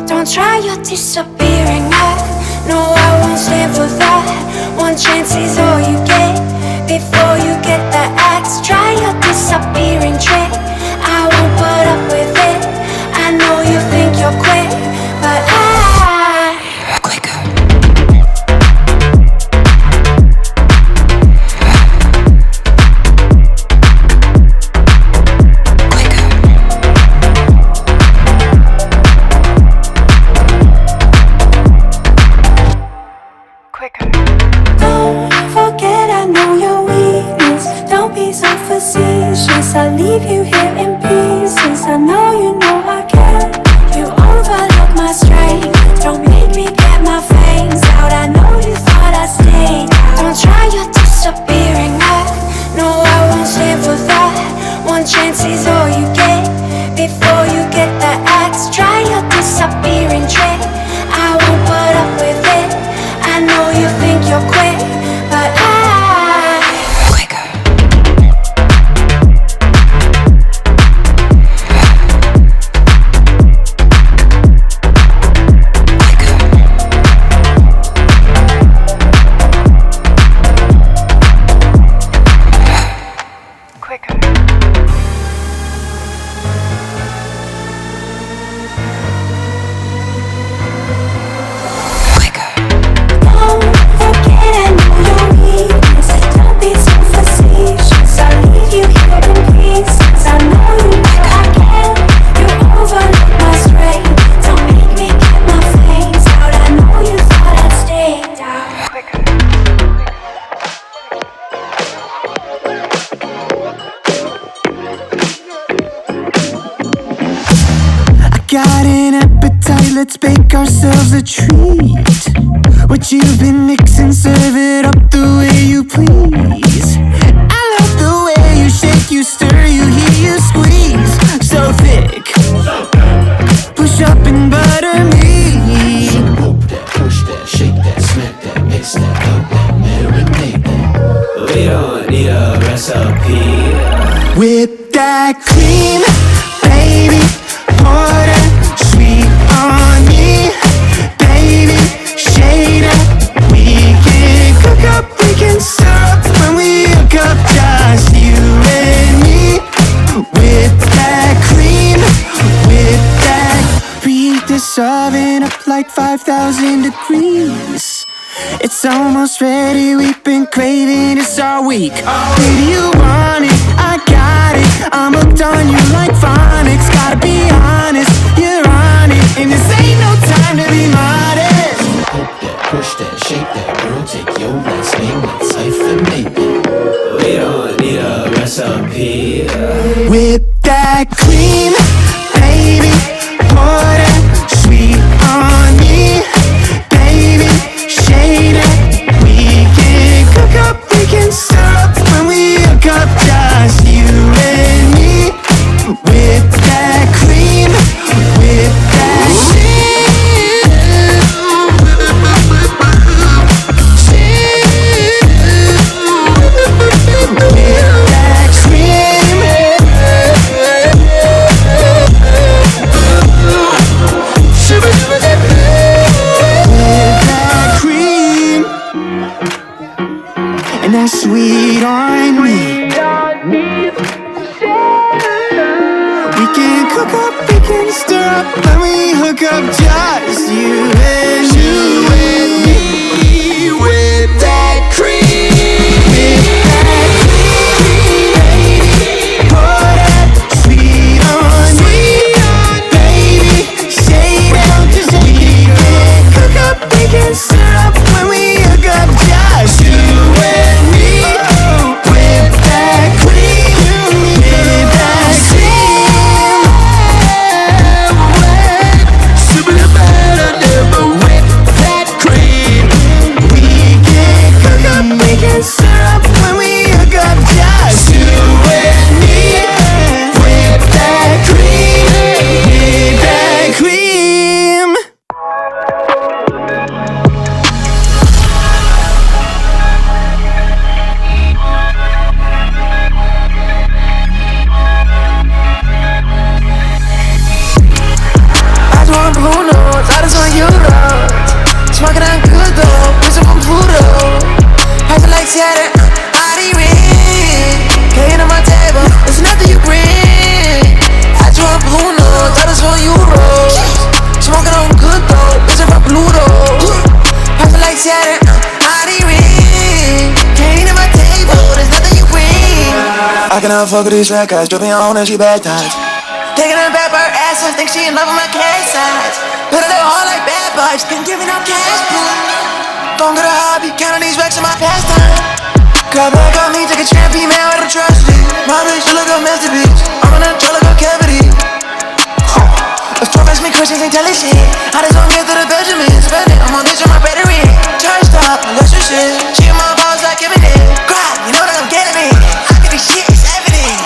Don't try your disappearing act. No, I won't stand for that. One chance is all you get before you get the axe. Try your disappearing trick. I won't put up with it. I know you think you're quick, but quicker. Don't forget, I know your weakness. Don't be so facetious. I leave you here in pieces. I know you know I care. You overlook my strength. Don't make me get my fangs out. I know you thought I stayed. Don't try your disappearing act. No, I won't stand for that. One chance is all you get before you get the axe. Try your disappearing trick. I won't put up with it. I know you think you're quick, but quicker. Quicker. Got an appetite, let's bake ourselves a treat. What you've been mixing, serve it up the way you please. I love the way you shake, you stir, you hear, you squeeze. So thick, push up and butter. Whip that cream, baby, pour that sweet on me, baby, shade it. We can cook up, we can stir up when we hook up, just you and me. Whip that cream, whip that. Preheat this oven up like 5,000 degrees. It's almost ready, we've been craving this all week. Baby, you want it, I got it. I'm hooked on you like phonics. Gotta be honest, you're on it, and this ain't no time to be modest. Poke that, push that, shake that, girl, take your last name, let's hyphenate it. We don't need a recipe. Whip that cream, baby, pour that sweet on me, baby, shade it. We can cook up, we can stir up when we hook up, just you and me. Whip that cream, whip that sweet on me. We can cook up, we can stir up when we hook up, just you and me. With that cream, baby, pour that sweet on me, baby, shade it. We can cook up, we can stir up when we hook up, just you and me. I cannot fuck with these fat guys, dripping on and she bad times. Taking her back by her ass, I think she in love with my cash size. Put her hard like bad vibes, been giving out cash, boom. Don't get a hobby, counting these racks in my pastime. Got back on me, take a champ female out of tragedy. My bitch, you look a masterpiece. I'm an angelic cavity. If Torres me questions, ain't telling shit. I just don't get to the Benjamin. Spend it, I'm on bitch on my battery. Charged up, unless you shit. She in my balls like giving it. Crap, you know that I'm getting me. I get this shit, it's evident.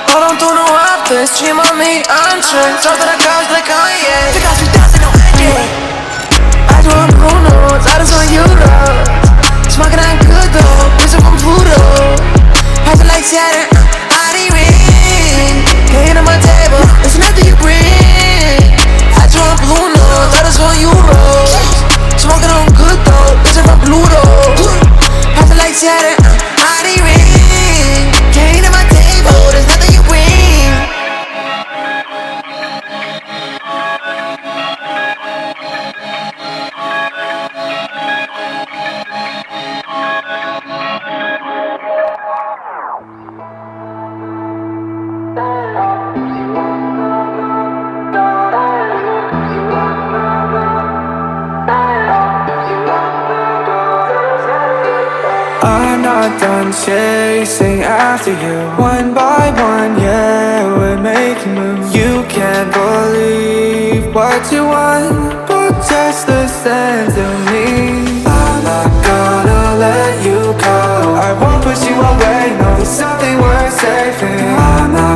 I don't do no office, stream on me, entree. Talk to the cops like Kanye. The cops 3,000, no 100. I do on Bruno's, I just want Euros. Smoking on good though, missing from Pluto. Passing like Saturn, body ring. Came to my table, it's nothing you bring. I do on Blue Notes, I just want Euros. Smoking on good though, missing from Pluto. Passing like Saturn, body ring. Came to my table, there's nothing you bring. I'm not done chasing after you. One by one, yeah, we're making moves. You can't believe what you want, but just listen to me. I'm not gonna let you go. I won't push you away, no, there's something worth saving. I'm not